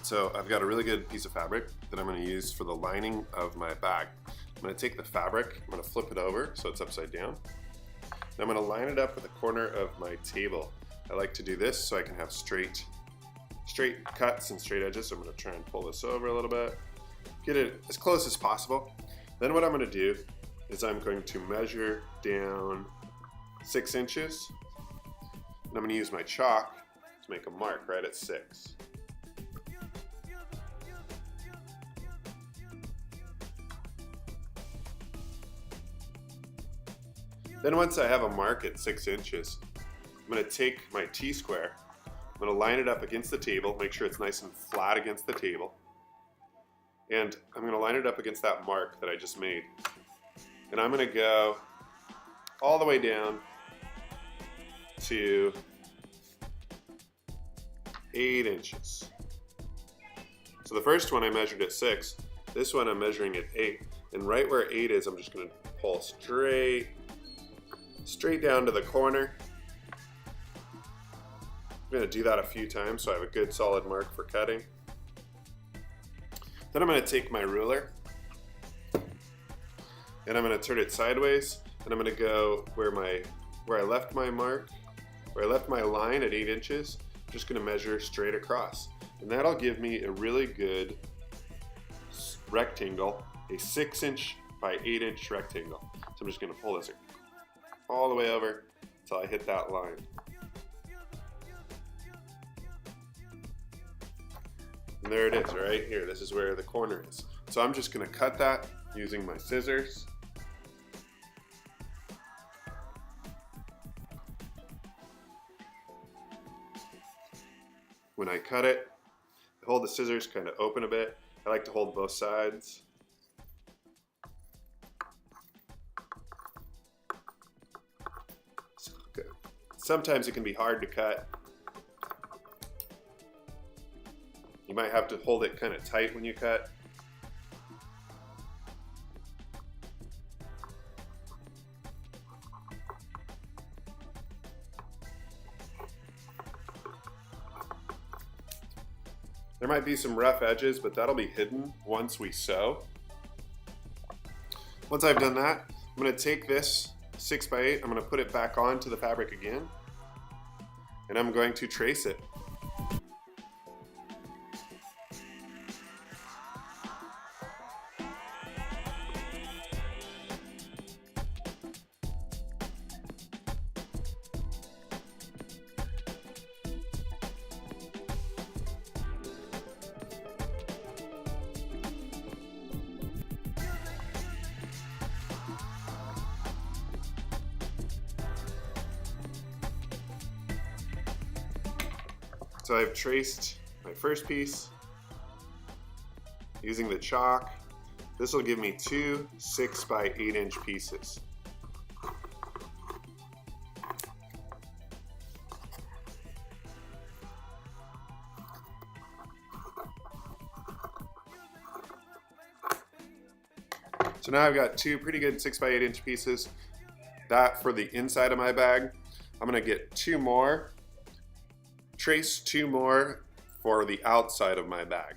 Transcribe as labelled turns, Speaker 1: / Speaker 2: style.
Speaker 1: So I've got a really good piece of fabric that I'm going to use for the lining of my bag. I'm going to take the fabric, I'm going to flip it over so it's upside down. And I'm going to line it up with the corner of my table. I like to do this so I can have straight cuts and straight edges. So I'm going to try and pull this over a little bit, get it as close as possible. Then what I'm going to do is I'm going to measure down 6 inches, and I'm going to use my chalk to make a mark right at 6. Then once I have a mark at 6 inches, I'm going to take my T-square, I'm going to line it up against the table, make sure it's nice and flat against the table, and I'm going to line it up against that mark that I just made. And I'm going to go all the way down to 8 inches. So the first one I measured at 6, this one I'm measuring at 8, and right where 8 is, I'm just going to pull straight down to the corner. I'm going to do that a few times so I have a good solid mark for cutting. Then I'm going to take my ruler and I'm going to turn it sideways, and I'm going to go where I left my mark, where I left my line at 8 inches. I'm just going to measure straight across, and that'll give me a really good rectangle, a 6-inch by 8-inch rectangle. So I'm just going to pull this all the way over until I hit that line. And there it is, right here. This is where the corner is. So I'm just going to cut that using my scissors. When I cut it, I hold the scissors kind of open a bit. I like to hold both sides. Sometimes it can be hard to cut. You might have to hold it kind of tight when you cut. There might be some rough edges, but that'll be hidden once we sew. Once I've done that, I'm going to take this 6x8, I'm going to put it back onto the fabric again, and I'm going to trace it. So I've traced my first piece using the chalk. This will give me 2 6x8-inch pieces. So now I've got 2 pretty good 6x8-inch pieces. That for the inside of my bag. I'm gonna get 2 more. Trace 2 more for the outside of my bag.